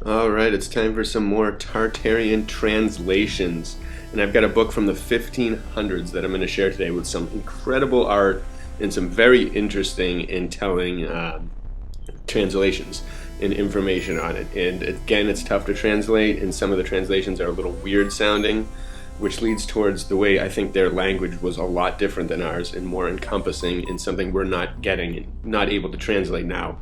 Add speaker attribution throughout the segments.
Speaker 1: Alright, it's time for some more tARTarian translations. And I've got a book from the 1500s that I'm going to share today with some incredible art and some very interesting and telling translations and information on it. And again, it's tough to translate, and some of the translations are a little weird sounding, which leads towards the way I think their language was a lot different than ours and more encompassing in something we're not getting and not able to translate now.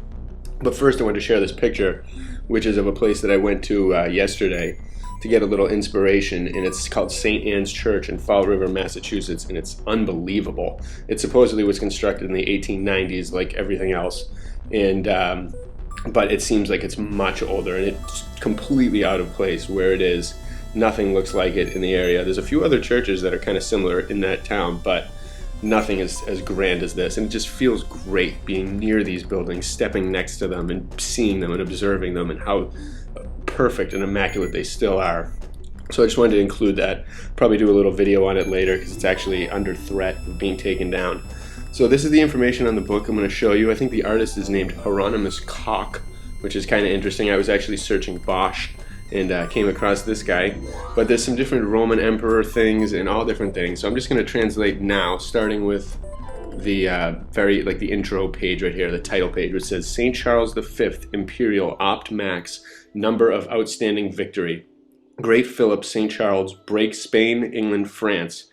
Speaker 1: But first I want to share this picture, which is of a place that I went to yesterday to get a little inspiration, and it's called St. Anne's Church in Fall River, Massachusetts, and it's unbelievable. It supposedly was constructed in the 1890s like everything else, and but it seems like it's much older, and it's completely out of place where it is. Nothing looks like it in the area. There's a few other churches that are kind of similar in that town, but nothing is as grand as this, and it just feels great being near these buildings, stepping next to them and seeing them and observing them and how perfect and immaculate they still are. So I just wanted to include that. Probably do a little video on it later because it's actually under threat of being taken down. So this is the information on the book I'm going to show you. I think the artist is named Heironymous Cock, which is kind of interesting. I was actually searching Bosch and came across this guy, but there's some different Roman emperor things and all different things. So I'm just going to translate now, starting with the the intro page right here, the title page, which says St. Charles V Imperial Opt Max, number of outstanding victory. Great Philip St. Charles, break Spain, England, France.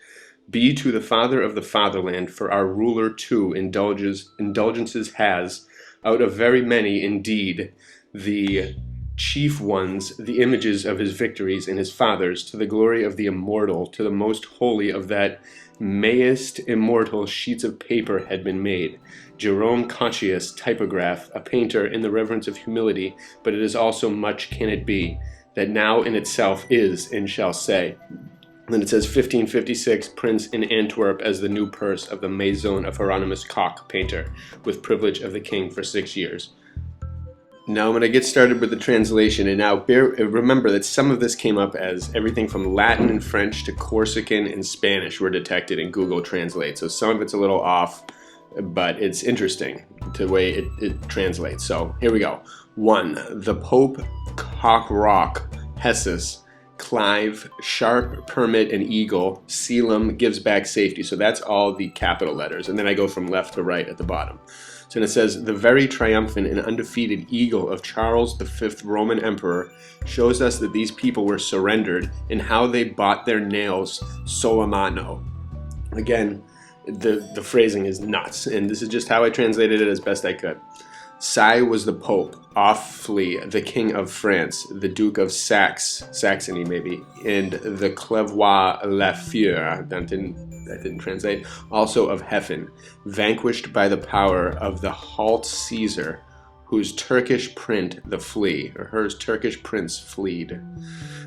Speaker 1: Be to the father of the fatherland, for our ruler too indulgences has, out of very many indeed, the chief ones, the images of his victories and his fathers, to the glory of the immortal, to the most holy of that mayest immortal sheets of paper had been made. Jerome Conscius, typograph, a painter in the reverence of humility, but it is also much can it be, that now in itself is and shall say. And then it says 1556, Prince in Antwerp as the new purse of the Maison of Heironymous Cock, painter, with privilege of the king for 6 years. Now I'm going to get started with the translation, and now remember that some of this came up as everything from Latin and French to Corsican and Spanish were detected in Google Translate. So some of it's a little off, but it's interesting the way it translates. So here we go. 1. The Pope, Cock Rock, Hessus, Clive, Sharp, Permit, and Eagle, Selim, gives back safety. So that's all the capital letters. And then I go from left to right at the bottom. So it says, the very triumphant and undefeated eagle of Charles V Roman Emperor shows us that these people were surrendered and how they bought their nails solamano. Again, the phrasing is nuts, and this is just how I translated it as best I could. Sai was the Pope, Offley the King of France, the Duke of Saxony maybe, and the Clevois Lafleur, that didn't translate, also of Heffen, vanquished by the power of the Halt Caesar, whose Turkish print the flea, or hers Turkish prince fleed.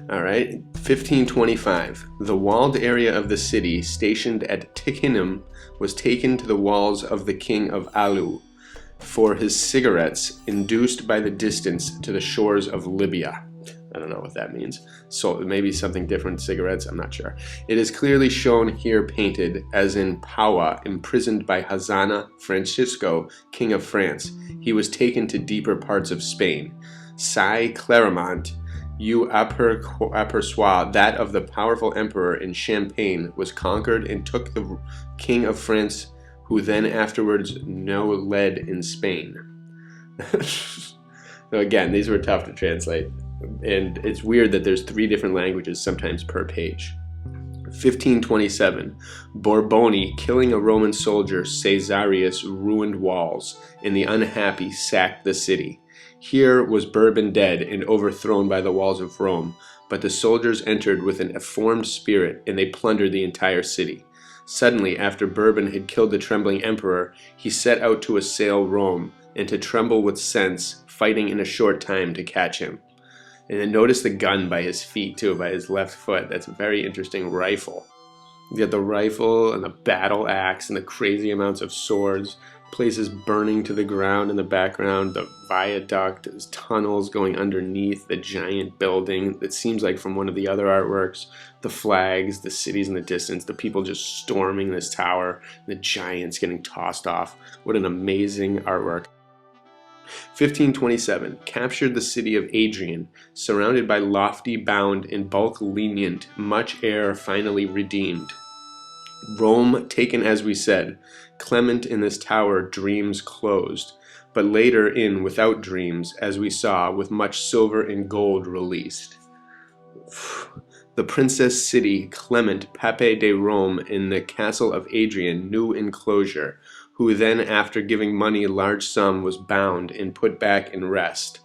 Speaker 1: Alright, 1525. The walled area of the city, stationed at Tichinum, was taken to the walls of the king of Alu, for his cigarettes, induced by the distance to the shores of Libya. I don't know what that means. So maybe something different, cigarettes, I'm not sure. It is clearly shown here painted, as in Paua, imprisoned by Hazana Francisco, King of France. He was taken to deeper parts of Spain. Sai Claremont, you aperçois that of the powerful emperor in Champagne was conquered and took the King of France, who then afterwards led in Spain. So again, these were tough to translate. And it's weird that there's 3 different languages sometimes per page. 1527. Borboni, killing a Roman soldier, Caesarius, ruined walls, and the unhappy sacked the city. Here was Bourbon dead and overthrown by the walls of Rome, but the soldiers entered with an informed spirit, and they plundered the entire city. Suddenly, after Bourbon had killed the trembling emperor, he set out to assail Rome, and to tremble with sense, fighting in a short time to catch him. And then notice the gun by his feet too, by his left foot. That's a very interesting rifle. You got the rifle and the battle axe and the crazy amounts of swords, places burning to the ground in the background, the viaduct, there's tunnels going underneath the giant building that seems like from one of the other artworks, the flags, the cities in the distance, the people just storming this tower, the giants getting tossed off. What an amazing artwork. 1527, captured the city of Adrian, surrounded by lofty, bound, in bulk lenient, much air finally redeemed. Rome taken as we said, Clement in this tower dreams closed, but later in without dreams, as we saw, with much silver and gold released. The princess city, Clement, Pape de Rome, in the castle of Adrian, new enclosure, who then, after giving money a large sum, was bound and put back in rest.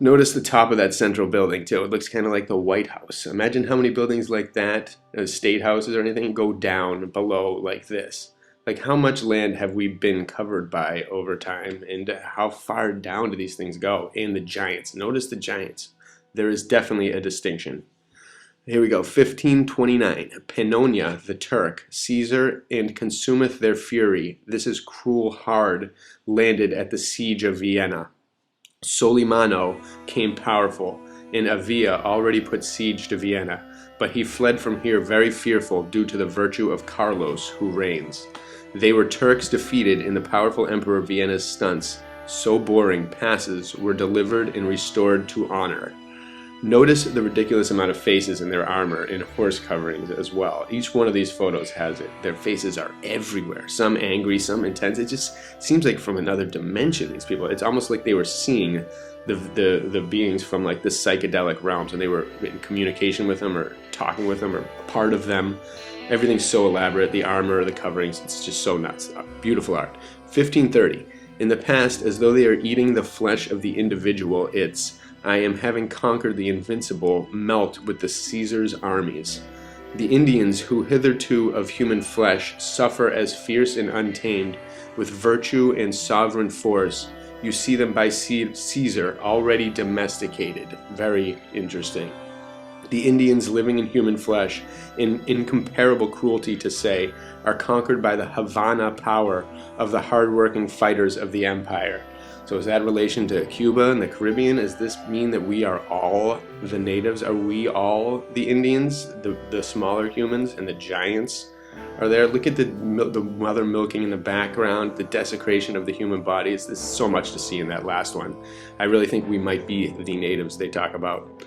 Speaker 1: Notice the top of that central building, too. It looks kind of like the White House. Imagine how many buildings like that, state houses or anything, go down below like this. Like, how much land have we been covered by over time, and how far down do these things go? And the giants. Notice the giants. There is definitely a distinction. Here we go, 1529. Pannonia, the Turk, Caesar, and consumeth their fury. This is cruel hard, landed at the siege of Vienna. Solimano came powerful, and Avia already put siege to Vienna, but he fled from here very fearful due to the virtue of Carlos, who reigns. They were Turks defeated, and the powerful Emperor Vienna's stunts, so boring, passes, were delivered and restored to honor. Notice the ridiculous amount of faces in their armor and horse coverings as well. Each one of these photos has it. Their faces are everywhere. Some angry, some intense. It just seems like from another dimension, these people. It's almost like they were seeing the beings from like the psychedelic realms, and they were in communication with them or talking with them or part of them. Everything's so elaborate. The armor, the coverings, it's just so nuts. Beautiful art. 1530. In the past, as though they are eating the flesh of the individual, it's I am having conquered the invincible, melt with the Caesar's armies. The Indians, who hitherto of human flesh suffer as fierce and untamed, with virtue and sovereign force, you see them by Caesar already domesticated. Very interesting. The Indians living in human flesh, in incomparable cruelty to say, are conquered by the Havana power of the hard-working fighters of the empire. So is that relation to Cuba and the Caribbean? Does this mean that we are all the natives? Are we all the Indians, the smaller humans, and the giants are there? Look at the mother milking in the background, the desecration of the human bodies. There's so much to see in that last one. I really think we might be the natives they talk about.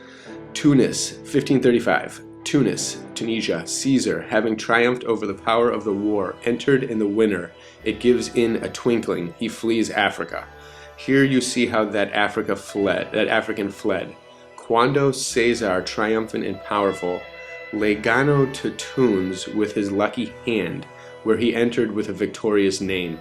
Speaker 1: Tunis, 1535. Tunis, Tunisia, Caesar, having triumphed over the power of the war, entered in the winter. It gives in a twinkling. He flees Africa. Here you see how that African fled. Quando Caesar, triumphant and powerful, legano to Tunes with his lucky hand, where he entered with a victorious name.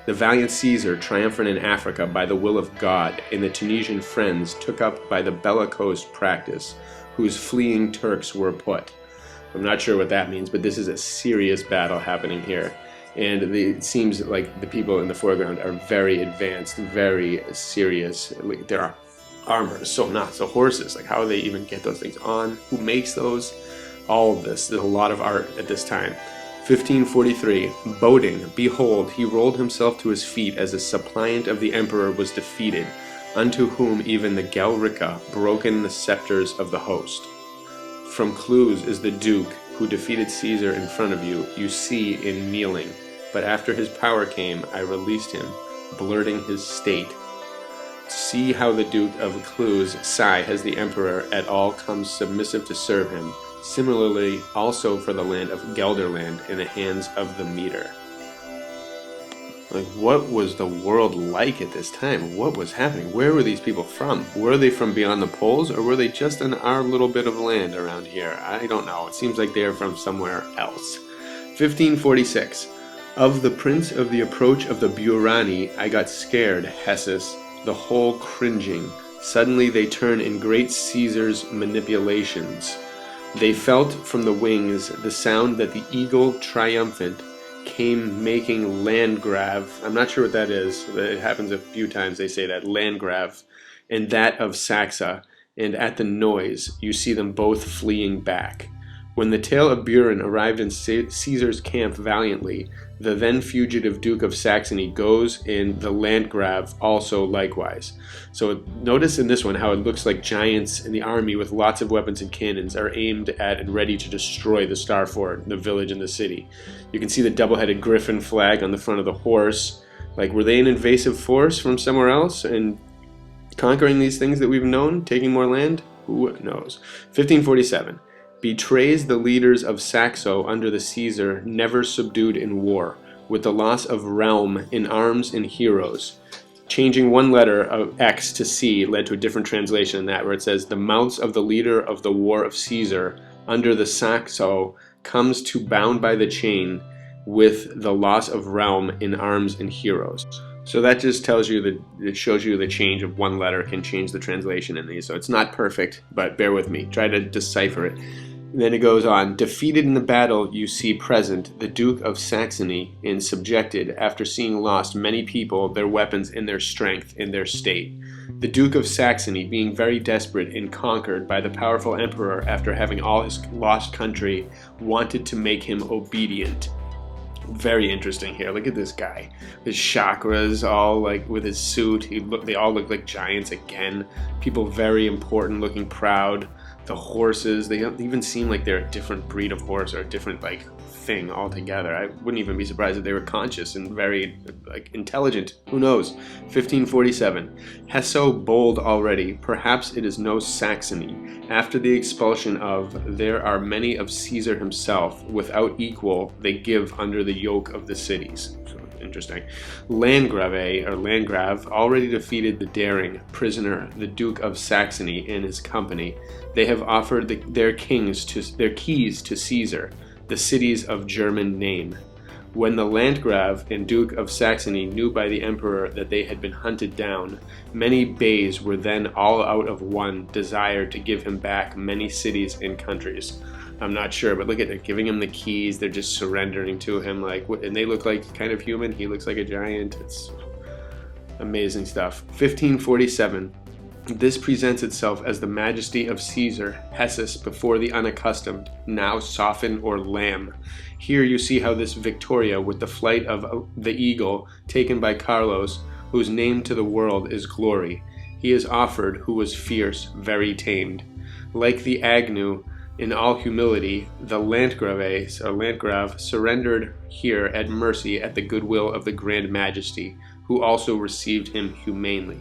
Speaker 1: The valiant Caesar, triumphant in Africa by the will of God, and the Tunisian friends took up by the bellicose practice, whose fleeing Turks were put. I'm not sure what that means, but this is a serious battle happening here. And it seems like the people in the foreground are very advanced, very serious. Their armor is so nuts. The horses, like how do they even get those things on? Who makes those? All of this. There's a lot of art at this time. 1543. Boding, behold, he rolled himself to his feet as a suppliant of the emperor was defeated, unto whom even the Gelrica broken the scepters of the host. From Cluse is the Duke, who defeated Caesar in front of you, you see in kneeling. But after his power came, I released him, blurting his state. See how the Duke of Cluse, has the emperor at all come submissive to serve him. Similarly, also for the land of Gelderland in the hands of the Meter. Like, what was the world like at this time? What was happening? Where were these people from? Were they from beyond the poles, or were they just in our little bit of land around here? I don't know. It seems like they are from somewhere else. 1546. Of the prince of the approach of the Burani, I got scared, Hessus, the whole cringing. Suddenly they turn in great Caesar's manipulations. They felt from the wings the sound that the eagle triumphant came making Landgrave. I'm not sure what that is. It happens a few times they say that, Landgrave, and that of Saxa, and at the noise you see them both fleeing back. When the tale of Buren arrived in Caesar's camp valiantly, the then fugitive Duke of Saxony goes in the Landgrave also likewise. So notice in this one how it looks like giants in the army with lots of weapons and cannons are aimed at and ready to destroy the Star Fort, the village and the city. You can see the double-headed griffin flag on the front of the horse. Like, were they an invasive force from somewhere else and conquering these things that we've known, taking more land? Who knows? 1547. Betrays the leaders of Saxo under the Caesar, never subdued in war, with the loss of realm in arms and heroes. Changing one letter of X to C led to a different translation than that, where it says, the mouths of the leader of the war of Caesar under the Saxo comes to bound by the chain with the loss of realm in arms and heroes. So that just tells you that it shows you the change of one letter can change the translation in these. So it's not perfect, but bear with me. Try to decipher it. And then it goes on, defeated in the battle you see present the Duke of Saxony, and subjected, after seeing lost many people, their weapons and their strength in their state. The Duke of Saxony, being very desperate and conquered by the powerful emperor after having all his lost country, wanted to make him obedient. Very interesting here. Look at this guy. His chakras, all like with his suit. They all look like giants again. People very important, looking proud. The horses, they don't even seem like they're a different breed of horse or a different like thing altogether. I wouldn't even be surprised if they were conscious and very like intelligent. Who knows? 1547. Hesso bold already. Perhaps it is no Saxony. After the expulsion of, there are many of Caesar himself, without equal, they give under the yoke of the cities. So, interesting. Landgrave, or Landgrave, already defeated the daring prisoner, the Duke of Saxony, and his company. They have offered their keys to Caesar, the cities of German name. When the Landgrave and Duke of Saxony knew by the emperor that they had been hunted down, many bays were then all out of one desire to give him back many cities and countries. I'm not sure, but look at it, giving him the keys. They're just surrendering to him, like, and they look like kind of human. He looks like a giant. It's amazing stuff. 1547. This presents itself as the majesty of Caesar, Hessus, before the unaccustomed, now soften or lamb. Here you see how this Victoria, with the flight of the eagle taken by Carlos, whose name to the world is glory, he is offered who was fierce, very tamed. Like the Agnew, in all humility, the Landgrave surrendered here at mercy at the goodwill of the Grand Majesty, who also received him humanely.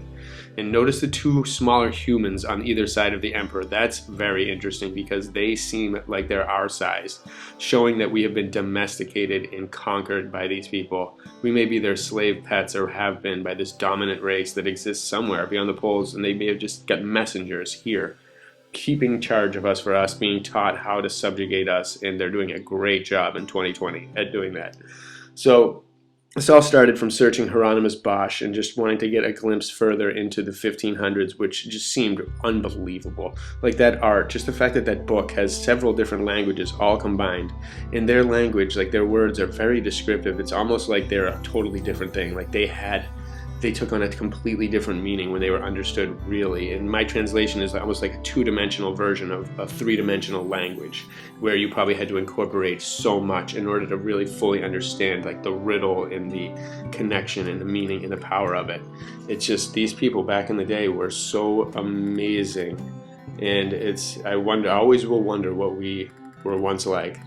Speaker 1: And notice the two smaller humans on either side of the emperor. That's very interesting because they seem like they're our size, showing that we have been domesticated and conquered by these people. We may be their slave pets or have been by this dominant race that exists somewhere beyond the poles, and they may have just got messengers here, keeping charge of us for us, being taught how to subjugate us, and they're doing a great job in 2020 at doing that. So this all started from searching Hieronymus Bosch and just wanting to get a glimpse further into the 1500s, which just seemed unbelievable. Like that art, just the fact that that book has several different languages all combined. In their language, like their words are very descriptive. It's almost like they're a totally different thing. Like they took on a completely different meaning when they were understood really. And my translation is almost like a two-dimensional version of a three-dimensional language, where you probably had to incorporate so much in order to really fully understand like the riddle and the connection and the meaning and the power of it. It's just, these people back in the day were so amazing. And I always will wonder what we were once like.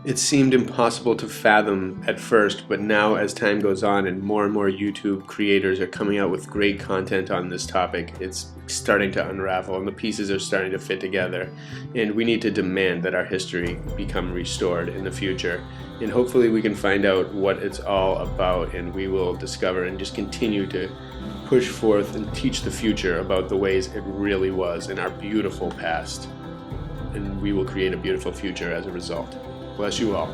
Speaker 1: It seemed impossible to fathom at first, but now as time goes on and more YouTube creators are coming out with great content on this topic, it's starting to unravel and the pieces are starting to fit together. And we need to demand that our history become restored in the future. And hopefully we can find out what it's all about, and we will discover and just continue to push forth and teach the future about the ways it really was in our beautiful past. And we will create a beautiful future as a result. Bless you all.